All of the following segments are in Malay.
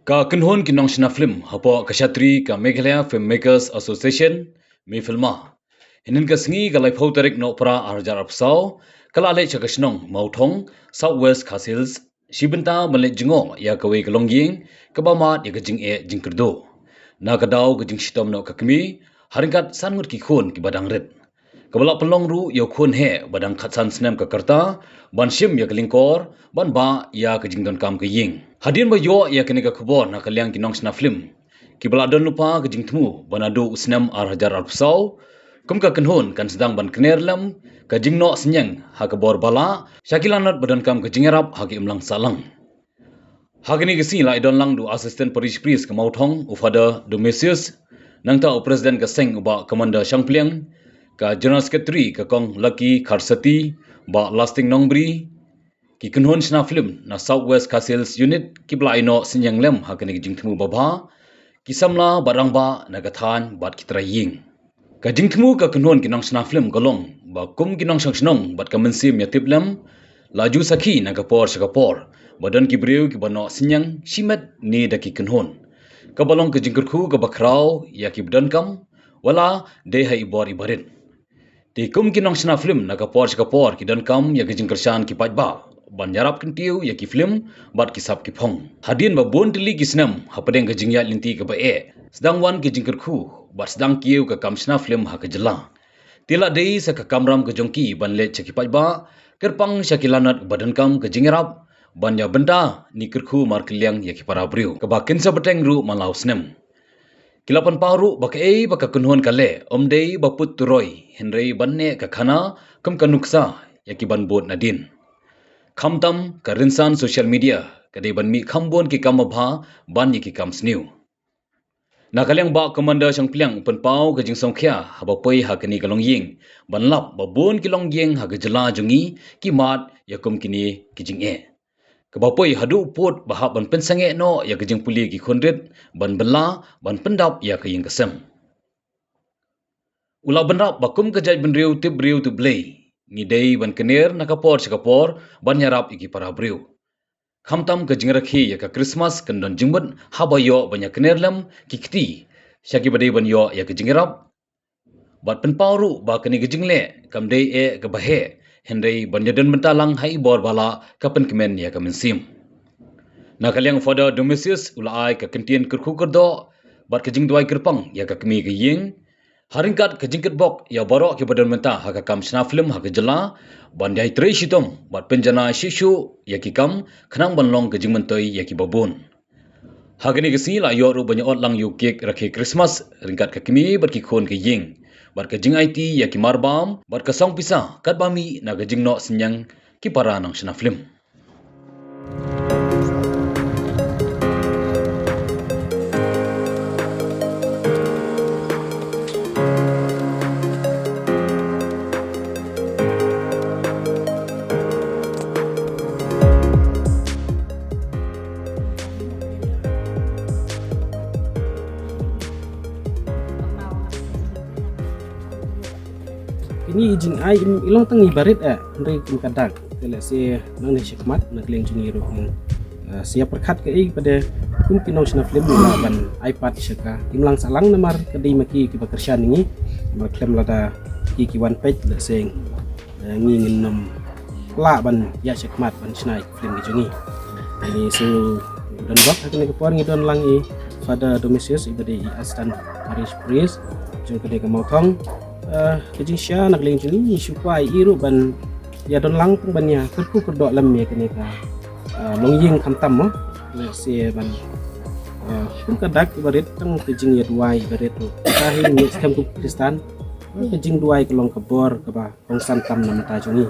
Ka kinhon kinong shina film hapo kashatri ka Meghalaya Filmmakers Association mi filma. Hinin ka singi ka lai tarik no pra arjar apsau kala le chakashnong mautong Southwest Castles shibenta male jingo ya kawe kalongying kabama ya kajing jingkerdo. Na kadau kajing shitom no kakmi haringkat sangut ki khon ki badang red. Kabala pelong ru ya khon he badang khatsan snem ka karta ban shim ya kalingkor ban ba ya kajing don kam ka ying. Hadian ba yo ya kene ka khobor na kalyang kinong sna film. Kibala don lupa kajing tmu banado usnam hajar arpsau kum ka kenhon kan sedang ban knerlam kajing no senyang ha ka bor bala syakilanat badan kam kajing arab ha ki imlang salang. Hagini gesi la idon lang du assistant parish priest ka mautong ufada domesius nang ta president ka seng uba commander shangpliang ka general secretary ka kong lucky kharsati ba lasting nongbri ki kenhon sna film na Southwest Castles unit ki bla ino sinyang lem hakani jingthmu baba ki samla barangba nagathan bat kitra ying ka jingthmu ka kenhon kinong sna film golong ba kum kinong sangsnong bat ka mensim ya tiplem laju sakhi nagapor sakapor badan ki breu ki bano sinyang shimet ni da ki kenhon ka balong ka jingkurku ka bakrau ya ki bdan kam wala de hai bor ibarit ti kum kinong sna film nagapor sakapor ki dan kam ya ki jingkershan ki pajba ban yarap kentiu ya ki film bat ki sap ki phong hadin ba bon tili ki snam hapadeng ka jingya linti ka ba sedang wan ki jingkerku bat sedang kiu ka kamsna film ha ka jela tila dei sa ka kamram ka jongki ban le chaki pajba kerpang syakilanat badan kam ka jingrap ban ya benda ni kerku mar kiliang ya ki para briu ka ba kinsa beteng ru malau snem kilapan paru baka baka kunhon kale omdei baput turoi henrei banne ka khana kum ka nuksa ya ki ban bot nadin khamtam ka rinsan social media kadai ban mi khambon ki kamabha ban ki kam sniu na kalyang ba commander shangpliang penpau ka jing songkhya haba poi ha kani kalong ying ban lap ba bon ki long yeng ha ga jala jungi ki mat yakum kini ki jing ka ba poi hadu pot ba ha ban pensange no ya ka jing puli ki khonret ban bela ban pendap ya ka ying kasem ula banrap ba kum ka jai ban riu tu blei ni dei ban kener nakapor sakapor ban yarap iki para briu khamtam ka jingrakhi ya ka Christmas kan don jingbat habayo banyak kenerlam kikti syaki badai ban yo ya ka jingrap bat penpauru ba kani ka jingle kam dei ka bahe hendai banjadan mentalang hai bor bala kapen kemen ya ka mensim na kalyang fada domesius ulai ka kentien kurku kerdo bat ka jingdwai kerpang ya ka kemi ka ying haringkat ka jingket bok ya borok ki badan menta ha ka kam sna film ha ka jela bandai tre shitom bat penjana shishu ya ki kam khnang banlong ka jingmentoi ya ki babun hagani ka si la yo ru banya ot lang yu kek rakhe Christmas ringkat ka kemi bat ki khon ka ying bat ka jing IT ya ki marbam bat ka song pisa kat bami na ka jingno sinyang ki para nang sna film Ini jing ai ilong tang ibarit ndai kum kadak tele se nang ne shikmat nak leng jungi ro siap perkat ke pada kum kinong sna film la ban iPad shaka imlang salang namar kadai maki ki bakershan ni mar klem lada ki one page le seng ngi nam la ban ya shikmat ban snai film ki jungi ini so dan bak hakne ke por ngi don lang pada domesius ibade astan parish priest jong kadai ke motong kejing sya nak leng juni supaya iru ban ya don lang pun bannya kerku kerdok lam ya kene ka longying khamtam mo le se ban pun kadak barit tang kejing ya duai barit tu tahi ni skem ku kristan kejing duai kelong kebor ka ba kong santam nama ta juni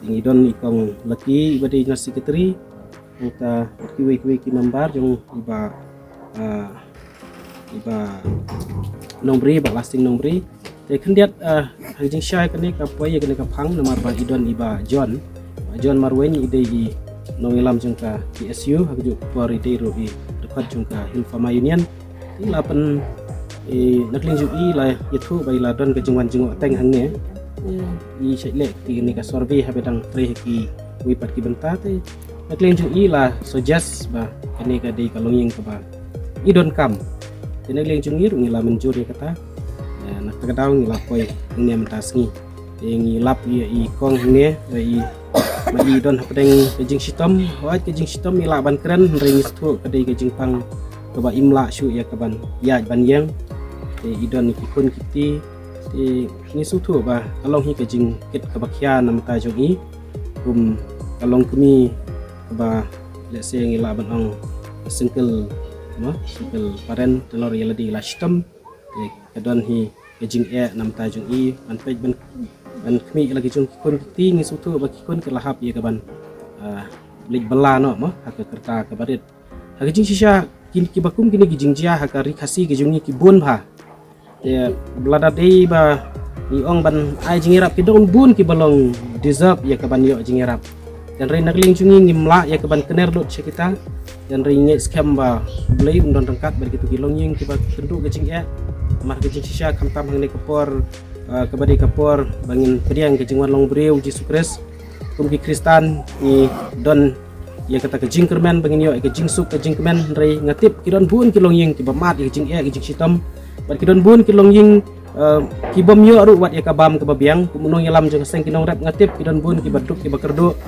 ingi don ikong laki ibade na secretary kita kiwe ki member jong iba nombri ba lasting nombri kendiat hangjing syai kene ka poye kene ka phang namar ba idon iba John marweni ide i nongilam jungka PSU hagju por ide ro i dekat jungka Hilfama Union ilapan nakling ju i la yathu bai la don ka jungwan jungo teng hangne i shaile ti ni ka survey habedang tre ki wi pat ki benta te nakleng jung i lah suggest ba kani ka di kalong ying ka ba i don kam te nakleng jung i ru ngila menjur ya kata nak tagadaw ngila koy ngi mentasngi ngi lap i kong ne i ma i don hapdeng kejing sitom wat kejing sitom ila ban keren ring stu kadai kejing pang ka ba imla shu ya ka ban ya ban yang te i don ki kun kiti ni sutu ba kalong hi kejing ket kabakya nam ta jong i kalong kami ba let's say ngila ban ong single paren telur ya ladi la sistem kadon hi kejing nam ta jong i ban pej ban kami lagi jong kun kiti ni sutu ba kun ke lahap ya ka ban lik bela no mo hak kerta ka barit hak kejing sisa kin ki bakum kini kejing jia hak ri khasi kejung ni ki bun ba ya belada dei ba ni ong ban ai jingirap ki don bun ki balong deserve ya ka ban yo jingirap dan rai nakling jungi ngimla ya ka ban kener lot kita dan rai nge scam ba blai undon rengkat ber gitu kilong ying ki ba kenduk kejing mar kejing sisa kamtam hang ne kapor kabadi kapor bangin periang kejing wan long breu Yesus Kristus kum ki Kristan ni don ya kata kejing kermen bangin yo kejing sup kejing kemen rai ngatip ki don bun kilong ying ki ba mat kejing kejing sitom bat kidon bun kilong ying kibom yo aru wat ya kabam ke babiang kumunong yalam jeng seng kinong rap ngatip kidon bun ki baduk ki bakerdo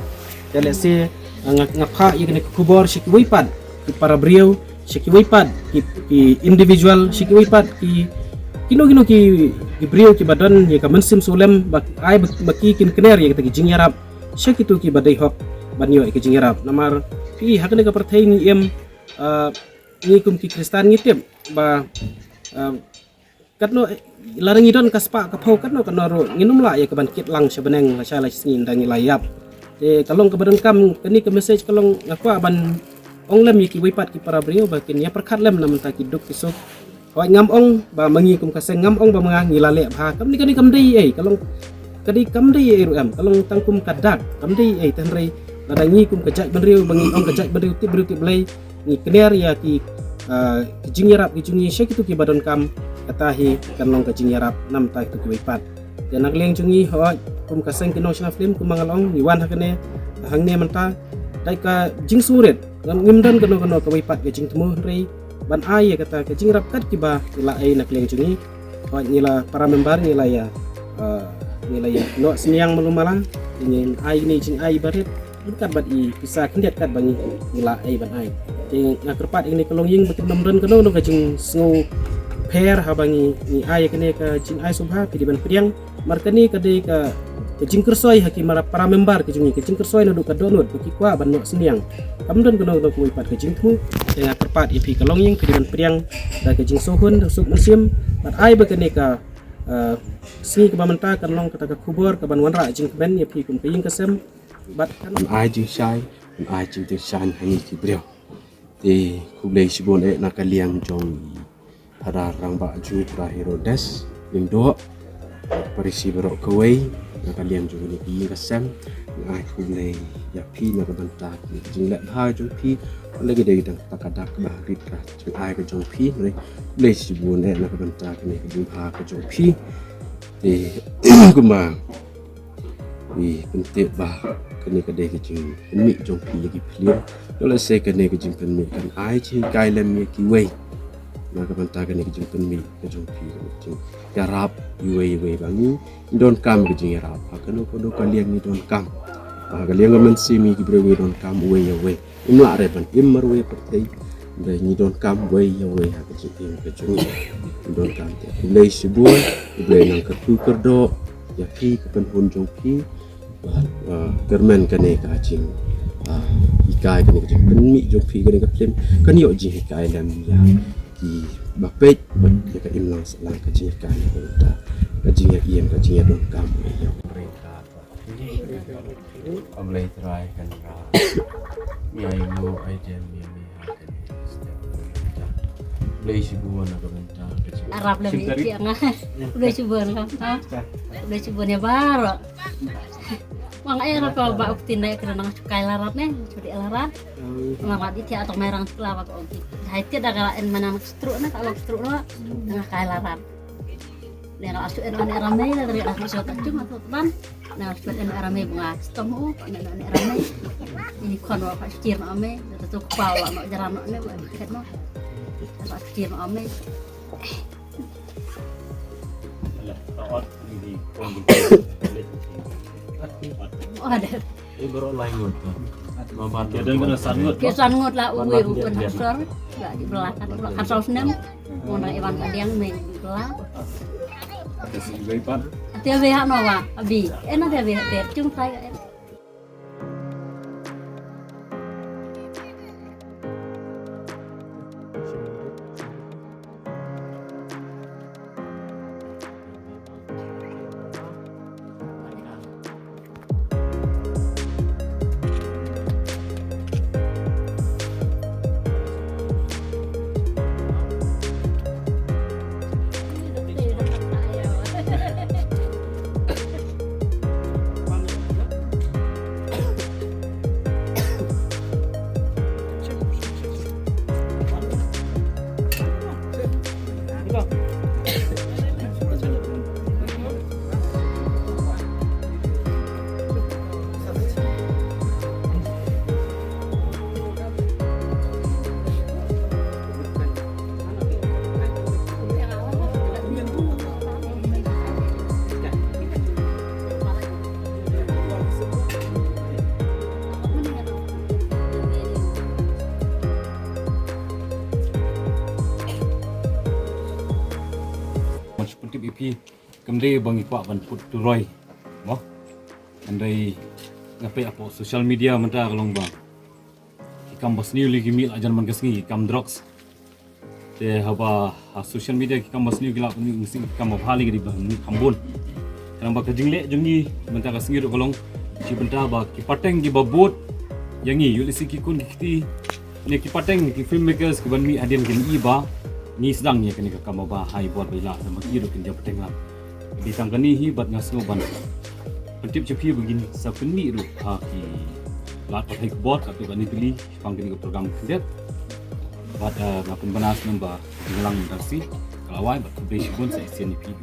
ya let's say ngapha ya kene kubor shiki wipat ki para brio shiki wipat ki individual shiki wipat ki kino ki brio ki badan ya ka mensim sulem bak ai baki kin kener ya kita ki jingyarap shiki tu ki badai hok banyo ki jingyarap namar pi hakne ka perthai ni ni kum ki Kristan ngitip ba katno larang idon kaspa kapau katno ro nginum la ya keban kit lang sebeneng la sala singin dangi layap kalong kebadan kam kani ke message kalong ngakwa ban onglem yiki wipat ki para brio bakin ya perkat lem nam ta ki duk kisok hawai ngam ong ba mangi kum kaseng ngam ong ba manga ngilale ba kam ni kani kam dei kalong kadi kam dei ru kalong tangkum kadak kam dei tan rei ladangi kum kejak benriu bangi ong kejak benriu ti blai ni kener ya ki kejing yarap kejungi syek itu ki badan kam katahi kanong kejing yarap nam ta itu ki wipat dan nakleng jungi hawai kum kaseng kinong sna film kum mangalong niwan hakane hangne menta dai ka jing suret ngimdan kanong ka wipat kejing temu rei ban ai ya kata kejing rap kat ki ba ila ai nakleng jungi hawai nila para member nila ya no seniang malumalang ingin ai ni jing ai barit kat bat i kisah kendiat kat bangi nila ai ban ai ting ngakerpat ini kalong ying betul nomren kano no kajing sngo pair habangi ni ai kene ka jing ai subha pidi ban priang markani kade ka kajing kersoi haki mara para member kajing kersoi no ka download baki kwa ban no seniang kamdon kano no ku ipat kajing tu ting ngakerpat ipi kalong ying pidi ban priang da kajing sohun sub musim bat ai bakane ka sini kebamenta kalong kata ka kubur ka ban wanra jing ben ya pi kum kaying kasem bat kan ai jing sai ai jing te san hangi ki brio te kublai sibon nakaliang jong para rang ba ju pra Herodes ling do parisi berok kawai nakaliang jong ni pi kasam ai kublai ya pi na banta jing la ha jong pi lagi dei dang takadak ba rit ka jong ai ka jong pi re kublai sibon na banta ni jong ha ka jong pi te kuma wi pentit ba kene kadai kejing mi jong pi lagi clear kalau saya kene kejing mi kan ai chi kai lem mi ki wei na ka banta kene kejing mi ka jong pi kejing yarap wei bangi don kam kejing yarap kanu ko do kaliang ni don kam kaliang men si mi ki brewe don kam wei imla re ban immar wei pertai da ni don kam wei ha kejing don kam te lei sibu lei nang ka tu kerdo ya pi ka pen hun jong pi kermen kane ka jing ikai kane jing mi jong pi kane ka film kan yo jing ikai lam ya ki bapet ban ka imlang salang ka jing ikai ta ka jing ya iem ka jing ya don kam ya mereka ablay try kan ra mi ay mo ay dem mi ha kan play sibuan na kabenta Arab lebih yang udah coba kan udah coba ya baru makanya kalau bak uktin naik kena cukai larat nih curi larat mamat itu atau merang sekolah waktu itu hai tidak kalau en mana struk nak kalau struk nak tengah kai larat Nera asu ene ramai dari asu tak cuma tu ban. Nera asu ene ramai bunga stomu ene ramai. Ini kon wa pak cir ame tu kepala nak jaran ne ket no. Pak cir ame. Oh ada. Baru lain ngut. Ya dan kena sangut. Kesan ngot lah uwe uwen hasor. Enggak di belakang asal senam. Mun iwan kadiang me di belakang. Tiap behak no wa abi. Enak tiap behak ter cung saya. Seperti BP kemudian bangi kuat ban put turoi mo andai ngapai apa social media mentah kalong bang ikam bas new lagi mil ajan man kesngi ikam drugs te haba social media ikam bas new gila pun ngisi ikam hali di bang kambun kanang bak jingle jungi mentah kesngi kalong ci bentah ba ki pateng gi babut yangi yulisi ki kun kiti ni ki pateng ki filmmakers ki ban mi adian ken iba ni sedang ni kini kakak ba hai buat bela sama kira kin jap tengah di tangkani hi bat ngasno ban pentip cepi begini sapeni ru ha ki lat pakai bot atau kan pilih pangkini program kedet bat ngapun banas namba ngelang mutasi kalawai bat kubri pun saya sini pi